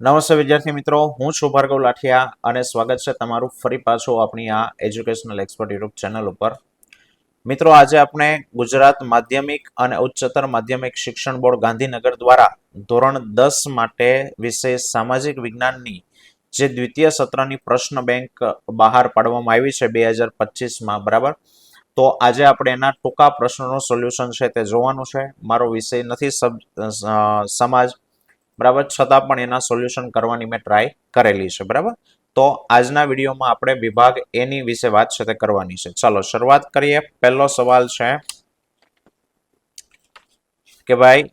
નમસ્તે વિદ્યાર્થી મિત્રો, હું છું ભાર્ગવ લાઠિયા અને સ્વાગત છે તમારું ફરી પાછું આપણી આ એજ્યુકેશનલ એક્સપર્ટ યુટ્યુબ ચેનલ ઉપર. મિત્રો, આજે આપણે ગુજરાત માધ્યમિક અને ઉચ્ચતર માધ્યમિક શિક્ષણ બોર્ડ ગાંધીનગર દ્વારા ધોરણ 10 માટે વિષય સામાજિક વિજ્ઞાનની જે દ્વિતીય સત્રની પ્રશ્ન બેંક બહાર પાડવામાં આવી છે 2025માં, બરાબર. તો આજે આપણે એના ટૂંકા પ્રશ્નોનું સોલ્યુશન છે તે જોવાનું છે. મારો વિષય નથી સમાજ, બરાબર, છતાં પણ એના સોલ્યુશન કરવાની મેં ટ્રાય કરેલી છે, બરાબર. તો આજના વિડીયોમાં આપણે વિભાગ એ ની વિશે વાત છે તે કરવાની છે. ચાલો શરૂઆત કરીએ. પહેલો સવાલ છે કે ભાઈ,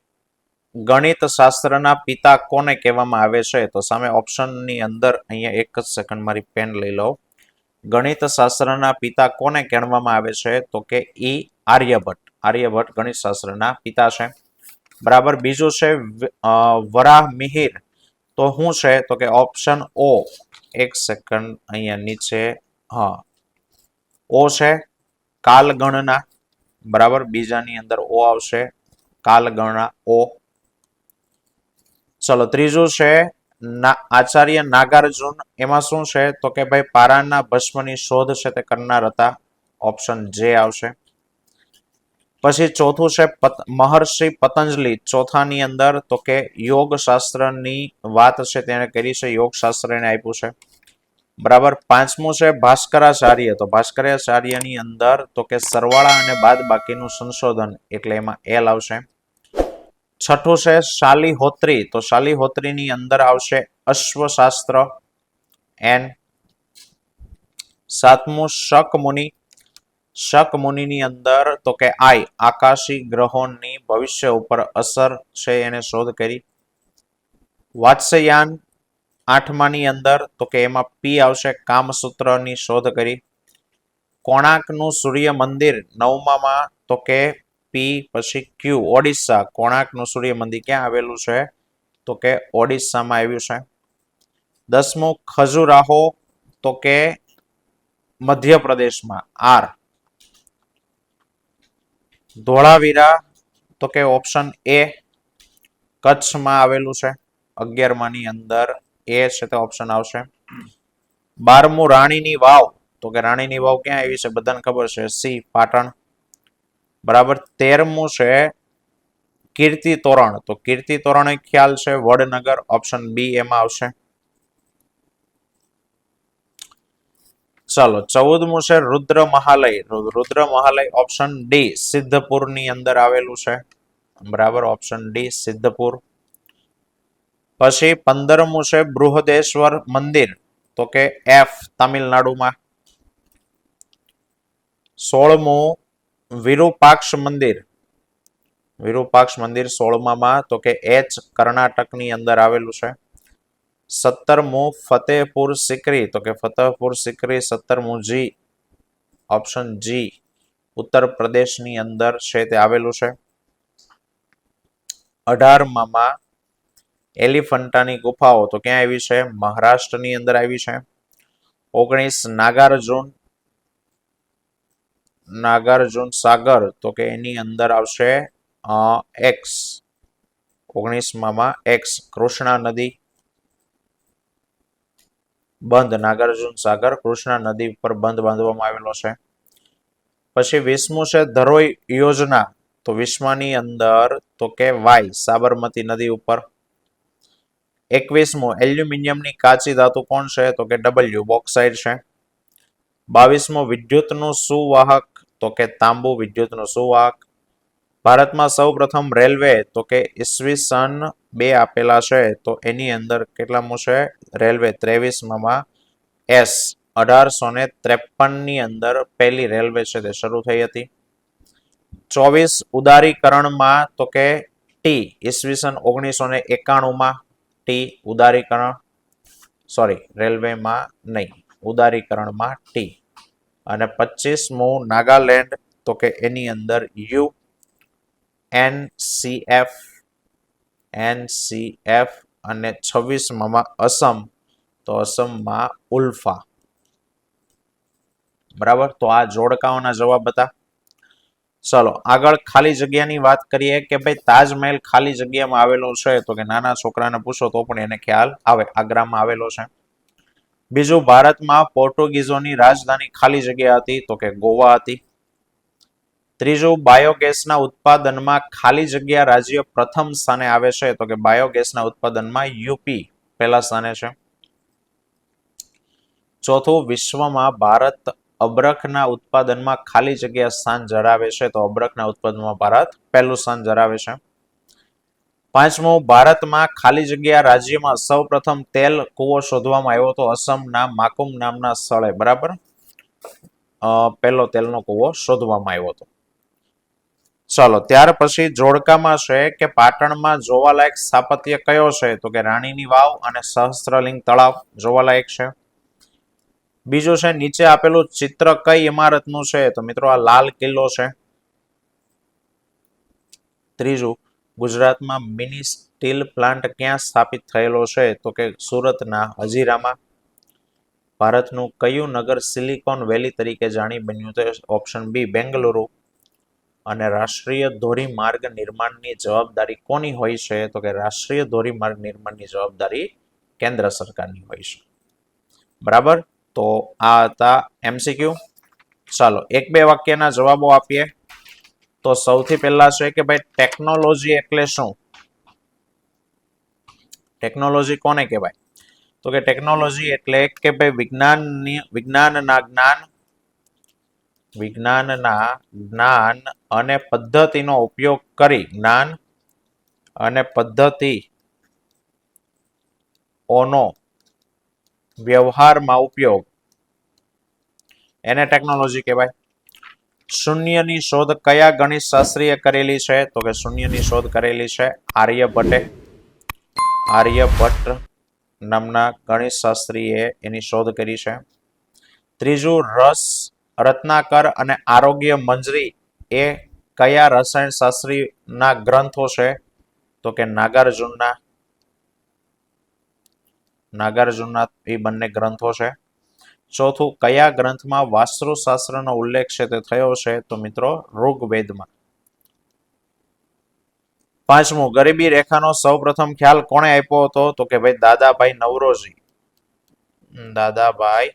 ગણિત શાસ્ત્રના પિતા કોને કહેવામાં આવે છે? તો સામે ઓપ્શનની અંદર અહીંયા એક જ સેકન્ડ મારી પેન લઈ લો. ગણિત શાસ્ત્રના પિતા કોને કહેવામાં આવે છે? તો કે આર્યભટ્ટ. આર્યભટ્ટ ગણિત શાસ્ત્રના પિતા છે, બરાબર. બીજું છે વરાહ મિહિર. તો શું છે? તો કે ઓપ્શન ઓ, એક સેકન્ડ અહીંયા નીચે, હા, ઓ છે કાલગણના, બરાબર. બીજાની અંદર ઓ આવશે, કાલગણના ઓ. ચલો ત્રીજું છે આચાર્ય નાગાર્જુન. એમાં શું છે? તો કે ભાઈ પારાના ભસ્મની શોધ છે તે કરનાર હતા. ઓપ્શન જે આવશે. પછી ચોથું છે મહર્ષિ પતંજલિ. ચોથાની અંદર તો કે યોગ શાસ્ત્રની વાત છે તેને કરી છે, યોગ શાસ્ત્ર એને આપ્યું છે, બરાબર. પાંચમું છે ભાસ્કરાચાર્ય. તો ભાસ્કરાચાર્યની અંદર તો કે સરવાળા અને બાદ બાકીનું સંશોધન, એટલે એમાં એલ આવશે. છઠ્ઠું છે શાલિહોત્રી. તો શાલિહોત્રીની અંદર આવશે અશ્વશાસ્ત્ર, એન. સાતમું શક મુનિ. શક મુનિની અંદર તો કે આઈ, આકાશી ગ્રહોની ભવિષ્ય ઉપર અસર છે એને શોધ કરી. વાત્સ્યાયન આઠમાની અંદર તો કે એમાં પી આવશે, કામસૂત્રની શોધ કરી. કોણાર્કનું સૂર્ય મંદિર નવમામાં તો કે પી, પછી ક્યુ, ઓડિશા. કોણાર્કનું સૂર્ય મંદિર ક્યાં આવેલું છે? તો કે ઓડિશામાં આવ્યું છે. 10મું ખજુરાહો તો કે મધ્યપ્રદેશમાં, આર. ધોળાવીરા તો કે ઓપ્શન એ, કચ્છમાં આવેલું છે. 11માની અંદર એ છે તે ઓપ્શન આવશે. 12મું રાણીની વાવ. તો કે રાણીની વાવ ક્યાં આવી છે? બધાને ખબર છે, સી, પાટણ, બરાબર. 13મું છે કીર્તિ તોરણ. તો કીર્તિ તોરણ એક ખ્યાલ છે, વડનગર. ઓપ્શન બી એમાં આવશે. ચાલો 14મું છે રુદ્ર મહાલય. રુદ્ર મહાલય ઓપ્શન ડી, સિદ્ધપુર ની અંદર આવેલું છે, બરાબર. Option D, Siddhpur. પછી 15મું છે બૃહદેશ્વર મંદિર. તો કે એફ, તામિલનાડુમાં. 16મું વિરુપાક્ષ મંદિર. વિરુપાક્ષ મંદિર 16માં તો કે એચ, કર્ણાટકની અંદર આવેલું છે. 17મું ફતેહપુર સિકરી. તો કે ફતેહપુર સિકરી 17મું જી, ઓપ્શન જી, ઉત્તર પ્રદેશની અંદર છે તે આવેલું છે. 18માં એલિફન્ટાની ગુફાઓ. તો ક્યાં આવી છે? મહારાષ્ટ્રની અંદર આવી છે. 19 નાગાર્જુન, નાગાર્જુન સાગર. તો કે એની અંદર આવશે એક્સ. 19માં એક્સ, કૃષ્ણા નદી બંધ. નાગાર્જુન સાગર કૃષ્ણા નદી ઉપર બંધ બાંધવામાં આવેલો છે. પછી 20મું છે ધરોઈ યોજના. તો 20માની અંદર તો કે વાય, સાબરમતી નદી ઉપર. 21મું એલ્યુમિનિયમની કાચી ધાતુ કોણ છે? તો કે ડબલ્યુ, બોક્સાઇડ છે. 22મું વિદ્યુતનું સુવાહક. તો કે તાંબુ, વિદ્યુતનું સુવાહક. ભારતમાં સૌ પ્રથમ રેલવે. તો કે ઈસવીસન 2 આપેલા છે, તો એની અંદર કેટલામું છે? Railway 23માં S. 1853ની અંદર પહેલી રેલવે છે તે શરૂ થઈ હતી. 24 ઉદારીકરણમાં તો કે ટી, ઈસવીસન 1991માં ટી, ઉદારીકરણ, સોરી, રેલવેમાં નહીં, ઉદારીકરણમાં ટી. અને 25મું નાગાલેન્ડ. તો કે એની અંદર યુ, એનસીએફ, એનસીએફ. અને 26માં અસમ. તો અસમમાં ઉલ્ફા, બરાબર. તો આ જોડકાઓના જવાબ હતા. ચલો આગળ ખાલી જગ્યાની વાત કરીએ કે ભાઈ તાજમહેલ ખાલી જગ્યામાં આવેલો છે તો કે નાના છોકરાને પૂછો તો પણ એને ખ્યાલ આવે, આગ્રામાં આવેલો છે. બીજું, ભારતમાં પોર્ટુગીઝોની રાજધાની ખાલી જગ્યા હતી તો કે ગોવા હતી. ત્રીજું, બાયોગેસના ઉત્પાદનમાં ખાલી જગ્યા રાજ્ય પ્રથમ સ્થાને આવે છે તો કે બાયોગેસના ઉત્પાદનમાં યુપી પહેલા સ્થાને છે. ચોથું, વિશ્વમાં ભારત અબરખના ઉત્પાદનમાં ખાલી જગ્યા સ્થાન ધરાવે છે તો અબરખના ઉત્પાદનમાં ભારત પહેલું સ્થાન ધરાવે છે. પાંચમું, ભારતમાં ખાલી જગ્યા રાજ્યમાં સૌપ્રથમ તેલ કૂવો શોધવામાં આવ્યો હતો અસમના માકુમ નામના સ્થળે, બરાબર. પહેલો તેલનો કૂવો શોધવામાં આવ્યો હતો. ચાલો ત્યાર પછી જોડકામાં છે કે પાટણમાં જોવાલાયક સ્થાપત્ય કયો છે તો કે રાણીની વાવ અને સહસ્ત્રલિંગ તળાવ જોવાલાયક છે. બીજું છે નીચે આપેલું ચિત્ર કઈ ઇમારતનું છે તો મિત્રો આ લાલ કિલ્લો છે. ત્રીજું, ગુજરાતમાં મિની સ્ટીલ પ્લાન્ટ ક્યાં સ્થાપિત થયેલો છે તો કે સુરતના હજીરામાં. ભારતનું કયું નગર સિલિકોન વેલી તરીકે જાણી બન્યું છે? Option B Bengaluru. અને રાષ્ટ્રીય ધોરીમાર્ગ નિર્માણની જવાબદારી કોની હોય છે તો કે રાષ્ટ્રીય ધોરીમાર્ગ નિર્માણની જવાબદારી કેન્દ્ર સરકારની હોય છે, બરાબર. તો આ હતા એમસીક્યુ. ચાલો એક બે વાક્યના જવાબો આપીએ. તો સૌથી પહેલા છે કે ભાઈ ટેકનોલોજી એટલે શું? ટેકનોલોજી કોને કહેવાય તો કે ટેકનોલોજી એટલે કે ભાઈ વિજ્ઞાનના જ્ઞાન અને પદ્ધતિનો ઉપયોગ કરી જ્ઞાન અને પદ્ધતિઓનો વ્યવહારમાં ઉપયોગ, એને ટેકનોલોજી કહેવાય. શૂન્યની શોધ કયા ગણિત શાસ્ત્રીએ કરેલી છે તો કે શૂન્યની શોધ કરેલી છે આર્યભટ્ટે. આર્યભટ્ટ નામના ગણિત શાસ્ત્રીએ એની શોધ કરી છે. ત્રીજું, રત્નાકર અને આરોગ્ય મંજરી એ કયા રસાયણ શાસ્ત્રીના ગ્રંથો છે તો કે નાગાર્જુનના એ બંને ગ્રંથો છે. ચોથું, કયા ગ્રંથમાં વાસ્તુશાસ્ત્રનો ઉલ્લેખ છે તે થયો છે તો મિત્રો ઋગ્વેદમાં. પાંચમું, ગરીબી રેખાનો સૌપ્રથમ ખ્યાલ કોણે આપ્યો હતો તો કે ભાઈ દાદાભાઈ નવરોજી. દાદાભાઈ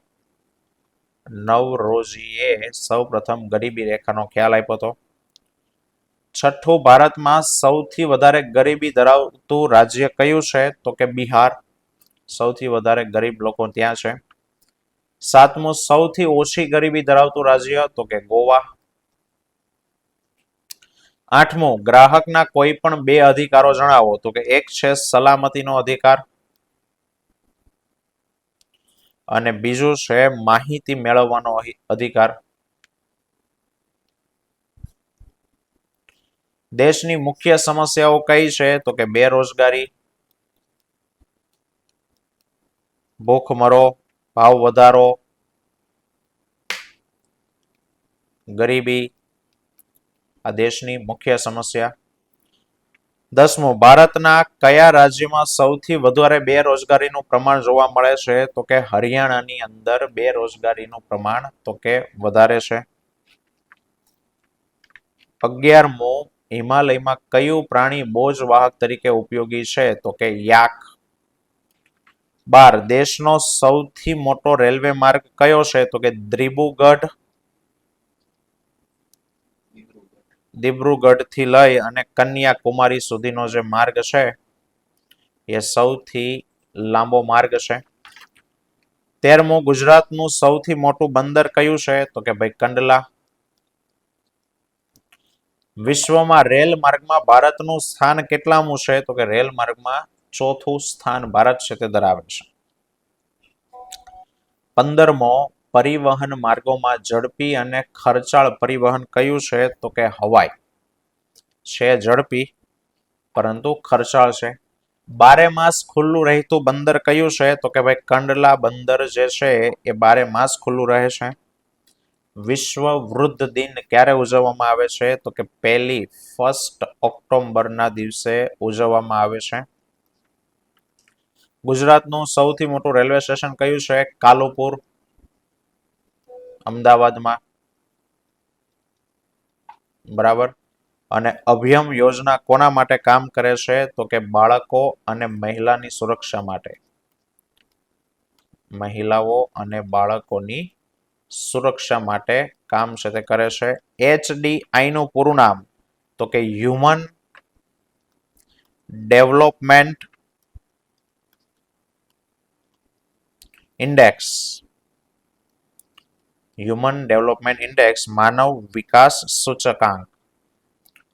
નવરોજીએ સૌપ્રથમ ગરીબી રેખાનો ખ્યાલ આપ્યો હતો. છઠ્ઠું, ભારતમાં સૌથી વધારે ગરીબી ધરાવતું રાજ્ય કયું છે તો કે બિહાર. સૌથી વધારે ગરીબ લોકો ત્યાં છે. સાતમું, સૌથી ઓછી ગરીબી ધરાવતું રાજ્ય તો કે ગોવા. આઠમું, ગ્રાહકના કોઈ પણ બે અધિકારો જણાવો તો કે એક છે સલામતીનો અધિકાર અને બીજું છે માહિતી મેળવવાનો અધિકાર. દેશની મુખ્ય સમસ્યાઓ કઈ છે તો કે બેરોજગારી, ભૂખમરો, ભાવ વધારો, ગરીબી, આ દેશની મુખ્ય સમસ્યા. 10મું, ભારતના કયા રાજ્યમાં સૌથી વધારે બેરોજગારીનું પ્રમાણ જોવા મળે છે તો કે હરિયાણાની અંદર બેરોજગારીનું પ્રમાણ તો કે વધારે છે. 11મું, હિમાલયમાં કયું પ્રાણી બોજ વાહક તરીકે ઉપયોગી છે તો કે યાક. 12, દેશનો સૌથી મોટો રેલવે માર્ગ કયો છે તો કે દિબ્રુગઢ થી લઈ અને કન્યાકુમારી સુધીનો જે માર્ગ છે એ સૌથી લાંબો માર્ગ છે. 13મું, ગુજરાતનું સૌથી મોટું બંદર કયું છે તો કે ભાઈ કંડલા. વિશ્વમાં રેલ માર્ગમાં ભારતનું સ્થાન કેટલામું છે તો કે રેલ માર્ગમાં ચોથું સ્થાન ભારત છે તે ધરાવે છે. 15મો, પરિવહન માર્ગોમાં ઝડપી અને ખર્ચાળ પરિવહન કયું છે તો કે હવાઈ. છે ઝડપી પરંતુ ખર્ચાળ છે. 12 માસ ખુલ્લું રહેતું બંદર કયું છે તો કે ભાઈ કંડલા બંદર જે છે એ 12 માસ ખુલ્લું રહે છે. વિશ્વ વૃદ્ધ દિન ક્યારે ઉજવવામાં આવે છે તો કે 1 ઓક્ટોબરના દિવસે ઉજવવામાં આવે છે. ગુજરાતનું સૌથી મોટું રેલવે સ્ટેશન કયું છે? કાલુપુર, અમદાવાદમાં. બરાબર. અને અભિયમ યોજના કોના માટે કામ કરે છે? તો કે બાળકો અને મહિલાની સુરક્ષા માટે. મહિલાઓ અને બાળકોની સુરક્ષા માટે કામ છે તે કરે છે. HDI નું પૂરું નામ તો કે human development index. Human development index માનવ વિકાસ સૂચકાંક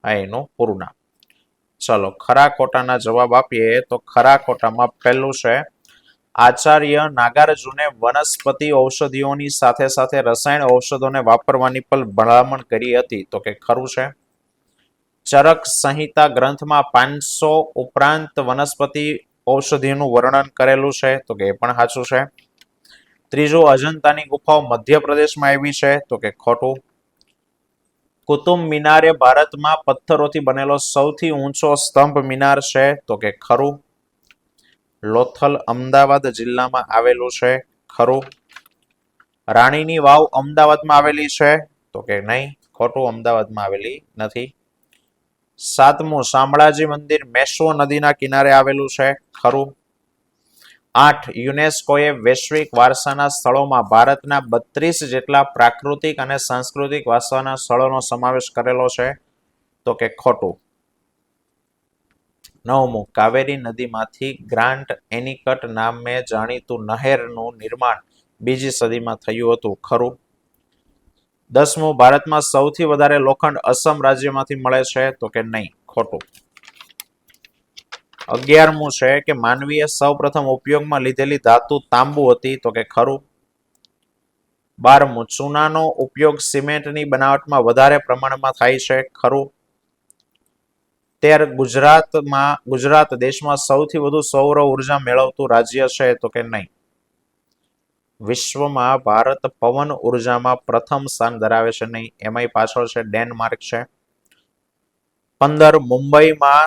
આ એનું પૂરું નામ. ચલો ખરા ખોટાના જવાબ આપીએ તો ખરા ખોટામાં પહેલું છે આચાર્ય નાગાર્જુને વનસ્પતિ ઔષધિઓની સાથે સાથે રસાયણ ઔષધોને વાપરવાની પણ ભલામણ કરી હતી તો કે ખરું છે. ચરક સંહિતા ગ્રંથમાં 500 ઉપરાંત વનસ્પતિ ઔષધિનું વર્ણન કરેલું છે તો કે એ પણ સાચું છે. ત્રીજું અજંતાની ગુફાઓ મધ્યપ્રદેશમાં આવી છે તો કે ખોટું. કુતુબ મિનાર એ ભારતમાં પથ્થરોથી બનેલો સૌથી ઊંચો સ્તંભ મિનાર છે તો કે ખરું. લોથલ અમદાવાદ જિલ્લામાં આવેલું છે ખરું. રાણીની વાવ અમદાવાદમાં આવેલી છે તો કે નહીં ખોટું, અમદાવાદમાં આવેલી નથી. સાતમું શામળાજી મંદિર મેશ્વો નદીના કિનારે આવેલું છે ખરું. 8 યુનેસ્કોએ વૈશ્વિક વારસાના સ્થળોમાં ભારતના 32 જેટલા પ્રાકૃતિક અને સાંસ્કૃતિક વારસાના સ્થળોનો સમાવેશ કરેલો છે તો કે ખોટું. 9મું કાવેરી નદીમાંથી ગ્રાન્ટ એનિકટ નામે જાણીતું નહેરનું નિર્માણ 2જી સદીમાં થયું હતું ખરું. 10મું ભારતમાં સૌથી વધારે લોખંડ અસમ રાજ્યમાંથી મળે છે તો કે નહીં ખોટું. 11મું છે કે માનવીએ સૌપ્રથમ ઉપયોગમાં લીધેલી ધાતુ તાંબુ હતી તો કે ખરું. 12મું ચૂનાનો ઉપયોગ સિમેન્ટની બનાવટમાં વધારે પ્રમાણમાં થાય છે ખરું. 13 ગુજરાત દેશમાં સૌથી વધુ સૌર ઉર્જા મેળવતું રાજ્ય છે તો કે નહીં. વિશ્વમાં ભારત પવન ઉર્જામાં પ્રથમ સ્થાન ધરાવે છે નહીં, એમાંય પાછળ છે ડેનમાર્ક છે. 15 મુંબઈમાં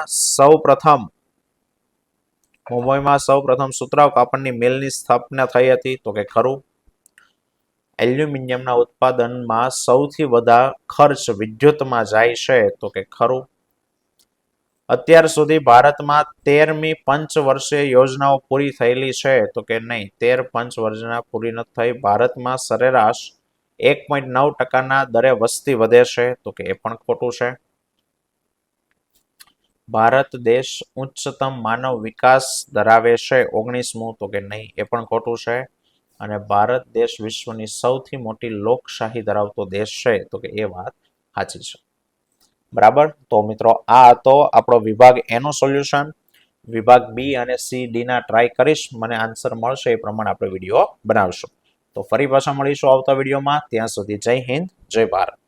સૌપ્રથમ સુતરાઉ કાપડની મિલની સ્થાપના થઈ હતી તો કે ખરું. એલ્યુમિનિયમના ઉત્પાદનમાં સૌથી વધારે ખર્ચ વિદ્યુતમાં જાય છે તો કે ખરું. અત્યાર સુધી ભારતમાં 13મી પંચવર્ષીય યોજનાઓ પૂરી થયેલી છે તો કે નહીં, 13 પંચવર્ષના પૂરી નથી થઈ. ભારતમાં સરેરાશ 1.9%ના દરે વસ્તી વધે છે તો કે એ પણ ખોટું છે. ભારત દેશ ઉચ્ચતમ માનવ વિકાસ ધરાવે છે 19મું તો કે નહીં, એ પણ ખોટું છે. અને ભારત દેશ વિશ્વની સૌથી મોટી લોકશાહી ધરાવતો દેશ છે તો કે એ વાત સાચી છે. બરાબર. તો મિત્રો આ હતો આપણો વિભાગ એ નું સોલ્યુશન. વિભાગ બી અને સી ડી ના ટ્રાય કરીશ, મને આન્સર મળશે એ પ્રમાણે આપણે વિડીયો બનાવશું. તો ફરી પાછા મળીશું આવતા વિડીયોમાં. ત્યાં સુધી જય હિન્દ, જય ભારત.